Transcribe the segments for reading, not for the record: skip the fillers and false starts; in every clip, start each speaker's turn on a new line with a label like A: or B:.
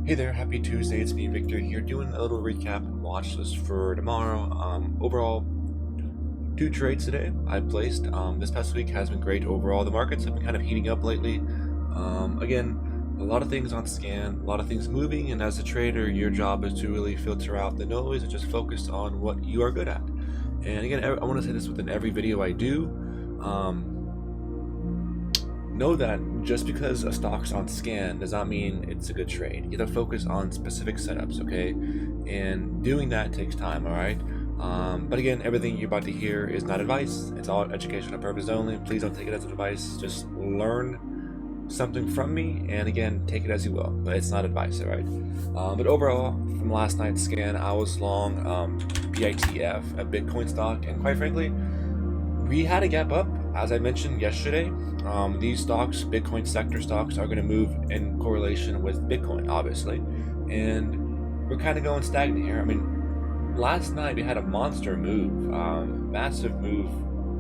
A: Hey there, happy Tuesday. It's me, Victor, here doing a little recap and watch list for tomorrow. Overall, two trades today I placed. This past week has been great overall. The markets have been kind of heating up lately. Again, a lot of things on scan, a lot of things moving, and as a trader, your job is to really filter out the noise and just focus on what you are good at. And again, I want to say this within every video I do. Know that just because a stock's on scan does not mean it's a good trade. You have to focus on specific setups, okay? And doing that takes time, all right? But again, everything you're about to hear is not advice. It's all educational purpose only. Please don't take it as advice. Just learn something from me, and again, take it as you will. But it's not advice, all right? But overall, from last night's scan, I was long BITF, a Bitcoin stock, and quite frankly, we had a gap up, as I mentioned yesterday. These stocks, Bitcoin sector stocks, are going to move in correlation with Bitcoin, obviously, and we're kind of going stagnant here. I mean, last night we had a monster move, massive move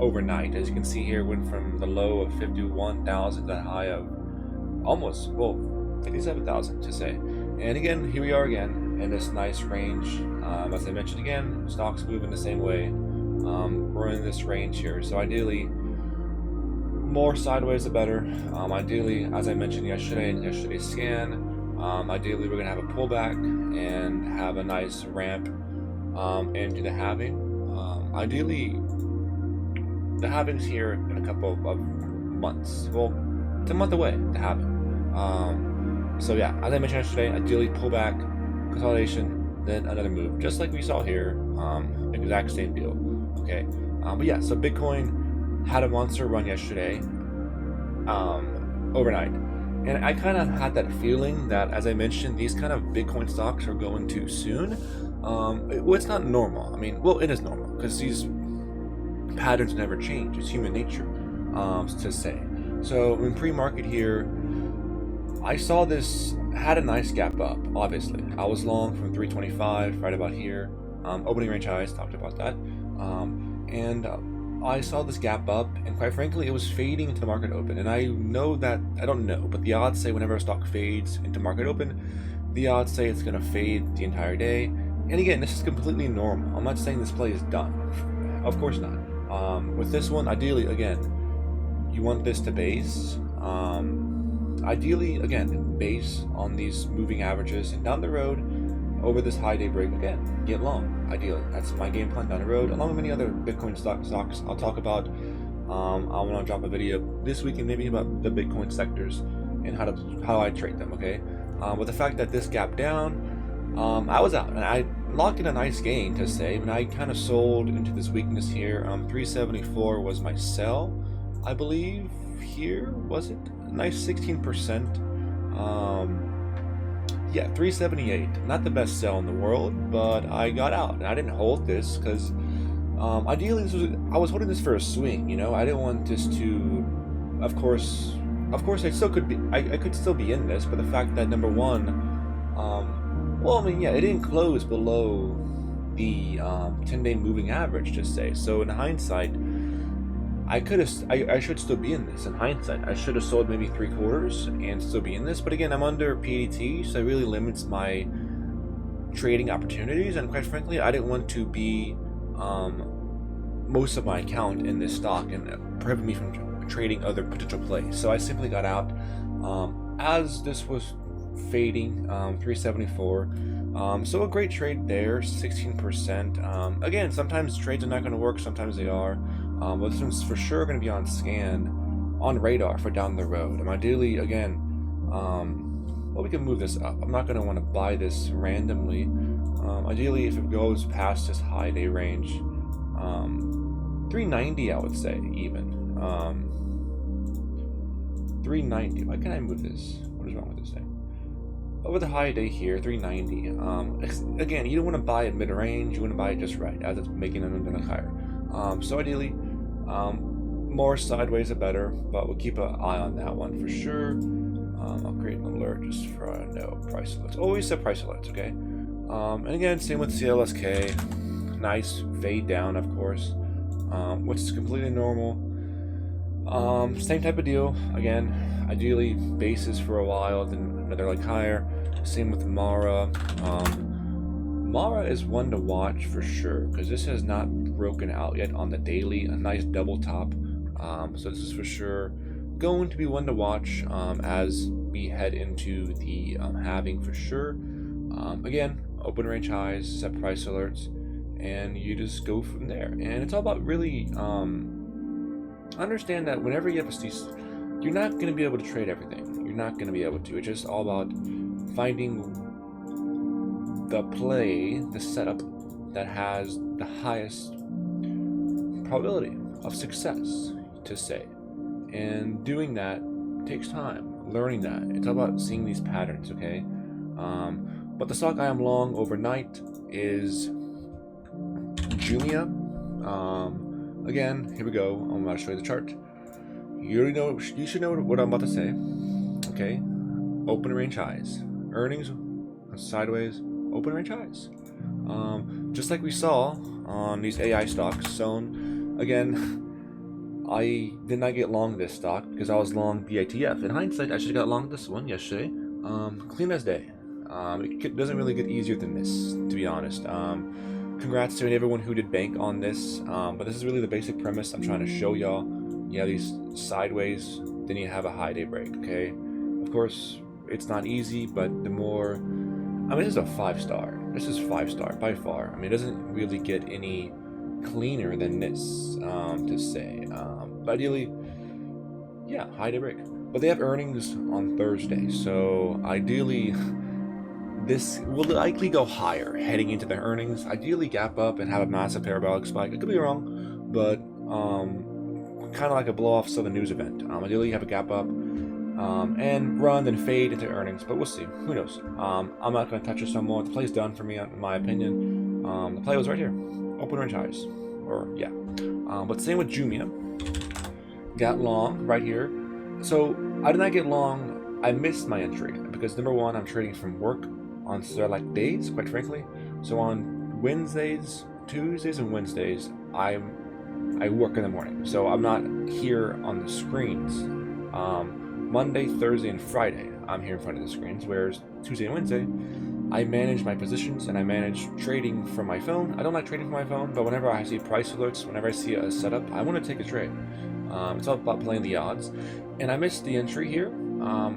A: overnight. As you can see here, went from the low of 51,000 to the high of almost, well, 57,000 to say. And again, here we are again in this nice range. As I mentioned again, stocks move in the same way. We're in this range here, so ideally, more sideways the better. Ideally, as I mentioned yesterday in yesterday's scan, ideally we're gonna have a pullback and have a nice ramp into the halving. Ideally, the halving's here in a couple of months. Well, it's a month away, the halving. So yeah, as I mentioned yesterday, ideally pullback, consolidation, then another move, just like we saw here. Exact same deal. Okay, but yeah, so Bitcoin had a monster run yesterday, overnight, and I kind of had that feeling that, as I mentioned, these kind of Bitcoin stocks are going too soon. Well, it's not normal. I mean, well, it is normal because these patterns never change. It's human nature, to say. So in pre-market here, I saw this had a nice gap up. Obviously, I was long from 325 right about here. Opening range highs, talked about that, and I saw this gap up, and quite frankly, it was fading into market open. And I know that, I don't know, but the odds say whenever a stock fades into market open, the odds say it's going to fade the entire day. And again, this is completely normal. I'm not saying this play is done. Of course not. With this one, ideally, again, you want this to base. Ideally, again, base on these moving averages, and down the road, over this high day break, again, get long. Ideally, that's my game plan down the road, along with many other Bitcoin stocks I'll talk about. I want to drop a video this weekend maybe about the Bitcoin sectors and how I trade them. Okay, with the fact that this gap down, I was out and I locked in a nice gain to save, and I kind of sold into this weakness here. 374 was my sell, I believe. Here was it? Nice 16%. Yeah, 378. Not the best sell in the world, but I got out. And I didn't hold this because ideally I was holding this for a swing. You know, I didn't want this to. Of course, I still could be. I could still be in this, but the fact that number one, well, I mean, yeah, it didn't close below the 10-day moving average, just say. So in hindsight, I should still be in this. In hindsight, I should have sold maybe 3/4 and still be in this. But again, I'm under PDT, so it really limits my trading opportunities. And quite frankly, I didn't want to be most of my account in this stock and prevent me from trading other potential plays. So I simply got out as this was fading. 374. So a great trade there, 16%. Again, sometimes trades are not going to work, sometimes they are. But this one's for sure going to be on scan, on radar for down the road. And ideally, again, well, we can move this up. I'm not going to want to buy this randomly. Ideally, if it goes past this high day range, 390, I would say, even. 390. Why can't I move this? What is wrong with this thing? Over the high day here, 390. Again, you don't want to buy it mid-range. You want to buy it just right, as it's making an underlook higher. So ideally, more sideways the better, but we'll keep an eye on that one for sure. I'll create an alert just for no price alerts. Always set price alerts, okay? And again, same with CLSK. Nice fade down, of course, which is completely normal. Same type of deal. Again, ideally bases for a while, then another leg higher. Same with Mara. Mara is one to watch for sure because this has not broken out yet on the daily. A nice double top. So this is for sure going to be one to watch as we head into the halving for sure. Again, open range highs, set price alerts, and you just go from there. And it's all about really understand that whenever you have a cease, you're not going to be able to trade everything. You're not going to be able to. It's just all about finding the play, the setup that has the highest probability of success, to say. And doing that takes time, learning that. It's all about seeing these patterns, okay? But the stock I am long overnight is Jumia. Again, here we go. I'm about to show you the chart. You already know. You should know what I'm about to say. Okay, open range highs, earnings sideways, open range highs. Just like we saw on these AI stocks. So again, I did not get long this stock because I was long BITF. In hindsight, I should have got long this one yesterday. Clean as day. It doesn't really get easier than this, to be honest. Congrats to everyone who did bank on this, but this is really the basic premise I'm trying to show y'all. You have these sideways, then you have a high day break, okay? Of course, it's not easy, but the more... I mean, this is a 5-star. This is 5-star by far. I mean, it doesn't really get any cleaner than this, to say. But ideally, yeah, high day break. But they have earnings on Thursday, so ideally... this will likely go higher heading into the earnings. Ideally gap up and have a massive parabolic spike. I could be wrong, but kind of like a blow off Southern news event. Ideally you have a gap up and run and fade into earnings, but we'll see. Who knows? I'm not going to touch this no more. The play's done for me, in my opinion. The play was right here. Open range highs. Or, yeah. But same with Jumia. Got long right here. So I did not get long. I missed my entry because number one, I'm trading from work on select days, quite frankly. So on Wednesdays, Tuesdays, and Wednesdays, I work in the morning, so I'm not here on the screens. Monday, Thursday, and Friday, I'm here in front of the screens. Whereas Tuesday and Wednesday, I manage my positions and I manage trading from my phone. I don't like trading from my phone, but whenever I see price alerts, whenever I see a setup, I want to take a trade. It's all about playing the odds. And I missed the entry here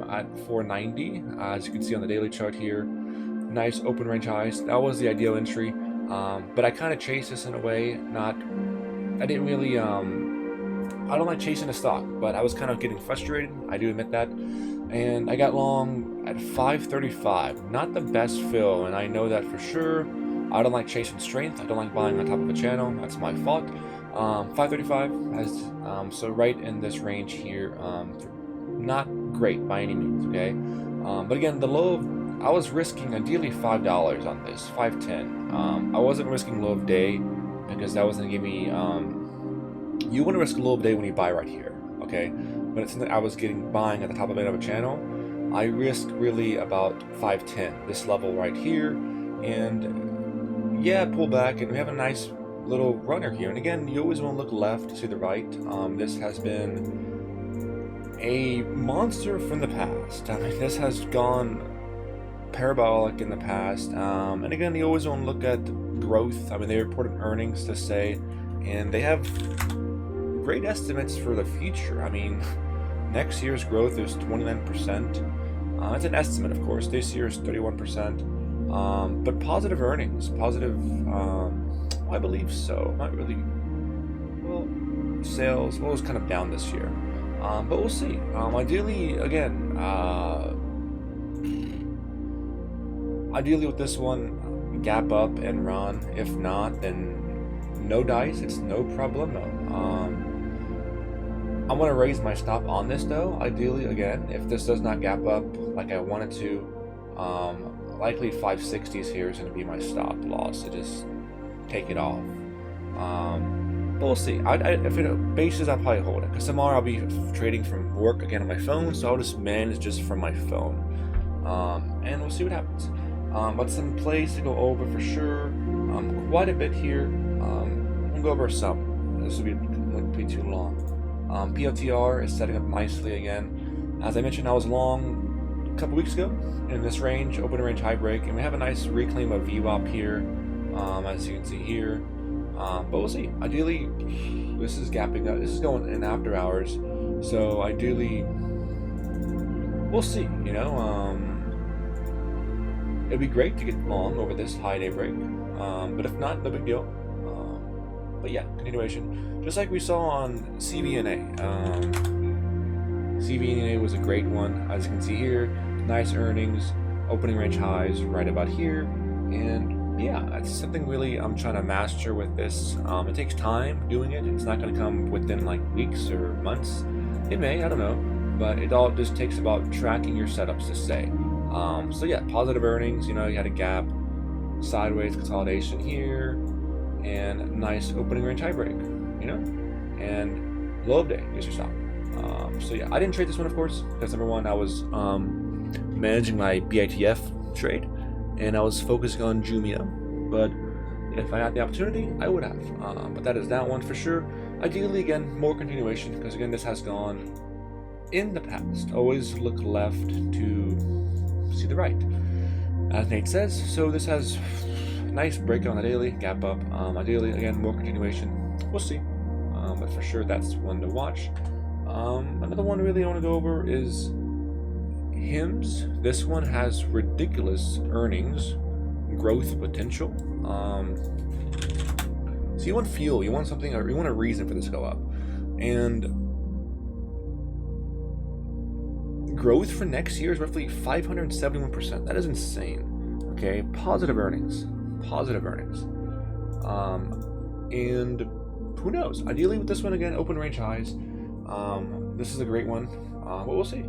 A: at 490, as you can see on the daily chart here. Nice open range highs. That was the ideal entry, but I kind of chased this in a way. I didn't really. I don't like chasing a stock, but I was kind of getting frustrated. I do admit that, and I got long at 535. Not the best fill, and I know that for sure. I don't like chasing strength. I don't like buying on top of a channel. That's my fault. 535 has so right in this range here. Not great by any means. Okay, but again, the low of I was risking ideally $5 on this, $5.10. I wasn't risking low of day because that was going to give me. You want to risk low of day when you buy right here, okay? But it's something I was buying at the top of a channel. I risked really about 5.10, this level right here, and yeah, pull back, and we have a nice little runner here. And again, you always want to look left to the right. This has been a monster from the past. I mean, this has gone parabolic in the past, and again, you always want to look at growth. I mean, they reported earnings to say, and they have great estimates for the future. I mean, next year's growth is 29%. It's an estimate, of course. This year is 31%, but positive earnings, positive. I believe so. Not really. Well, sales was kind of down this year, but we'll see. Ideally, again. Ideally with this one, gap up and run. If not, then no dice. It's no problemo. I'm going to raise my stop on this though. Ideally, again, if this does not gap up like I want it to, likely 560s here is going to be my stop loss. So just take it off. But we'll see. If it bases, I'll probably hold it because tomorrow I'll be trading from work again on my phone. So I'll just manage just from my phone. And we'll see what happens. But some plays to go over for sure. Quite a bit here. We'll go over some. This won't be too long. PLTR is setting up nicely again. As I mentioned, I was long a couple weeks ago in this range, open range high break, and we have a nice reclaim of VWAP here, as you can see here. But we'll see. Ideally, this is gapping up. This is going in after hours, so ideally, we'll see. It'd be great to get long over this high day break, but if not, no big deal. But yeah, continuation, just like we saw on CVNA. CVNA was a great one, as you can see here. Nice earnings, opening range highs right about here, and yeah, that's something really I'm trying to master with this. It takes time doing it. It's not going to come within like weeks or months. It may, I don't know, but it all just takes about tracking your setups to say. So yeah, positive earnings. You had a gap, sideways consolidation here, and nice opening range high break. And low of day. Here's your stop. So yeah, I didn't trade this one, of course, because number one, I was managing my BITF trade, and I was focusing on Jumia. But if I had the opportunity, I would have. But that is that one for sure. Ideally, again, more continuation, because again, this has gone in the past. Always look left to see the right, as Nate says. So this has nice break on the daily, gap up. Ideally, again, more continuation. We'll see. But for sure, that's one to watch. Another one really I want to go over is HIMS. This one has ridiculous earnings, growth potential. So you want fuel, you want something, or you want a reason for this to go up. And growth for next year is roughly 571%. That is insane. Okay, positive earnings. And who knows? Ideally with this one, again, open range highs. This is a great one. But we'll see.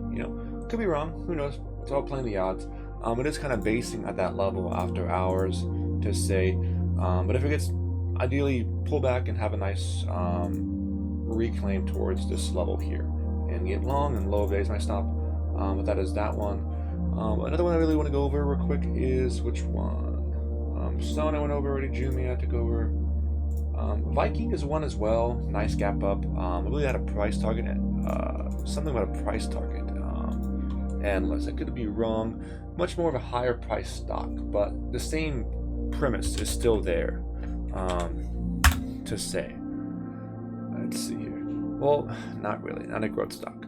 A: Could be wrong. Who knows? It's all playing the odds. It is kind of basing at that level after hours to say. But if it gets ideally pull back and have a nice reclaim towards this level here, and get long and low of days my stop. But that is that one. Another one I really want to go over real quick is which one? Stone I went over already. Jumia I took over. Viking is one as well. Nice gap up. I believe had a price target. Something about a price target. Endless. I could be wrong. Much more of a higher price stock, but the same premise is still there. To say. Let's see here. Well, not really. Not a growth stock.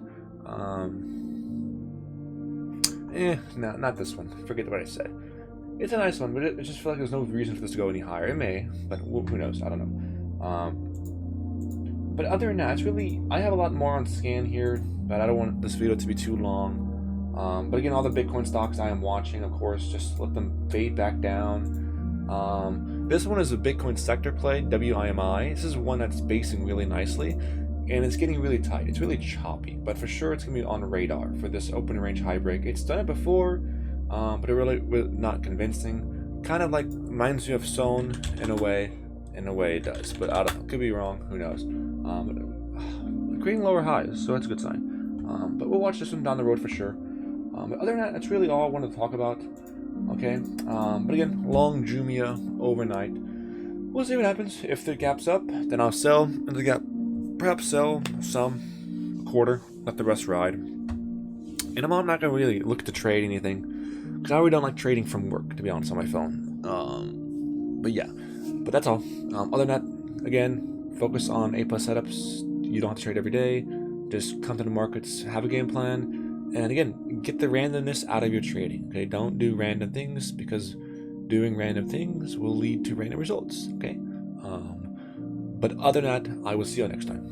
A: No, not this one. Forget what I said. It's a nice one, but it just feels like there's no reason for this to go any higher. It may, but who knows? I don't know. But other than that, it's really, I have a lot more on scan here, but I don't want this video to be too long. But again, all the Bitcoin stocks I am watching, of course, just let them fade back down. This one is a Bitcoin sector play, WIMI. This is one that's basing really nicely, and it's getting really tight. It's really choppy, but for sure it's going to be on radar for this open range high break. It's done it before, but it really not convincing. Kind of like reminds you of Sohn in a way. In a way it does, but I don't know. Could be wrong. Who knows? Creating lower highs, so that's a good sign. But we'll watch this one down the road for sure. But other than that, that's really all I wanted to talk about. Okay. But again, long Jumia overnight. We'll see what happens. If the gap's up, then I'll sell. And the gap, perhaps sell some, a quarter, let the rest ride. And I'm not gonna really look to trade anything, because I really don't like trading from work, to be honest, on my phone. But yeah, but that's all. Other than that, again, focus on A+ setups. You don't have to trade every day. Just come to the markets, have a game plan, and again, get the randomness out of your trading. Okay, don't do random things, because doing random things will lead to random results. Okay, but other than that, I will see you next time.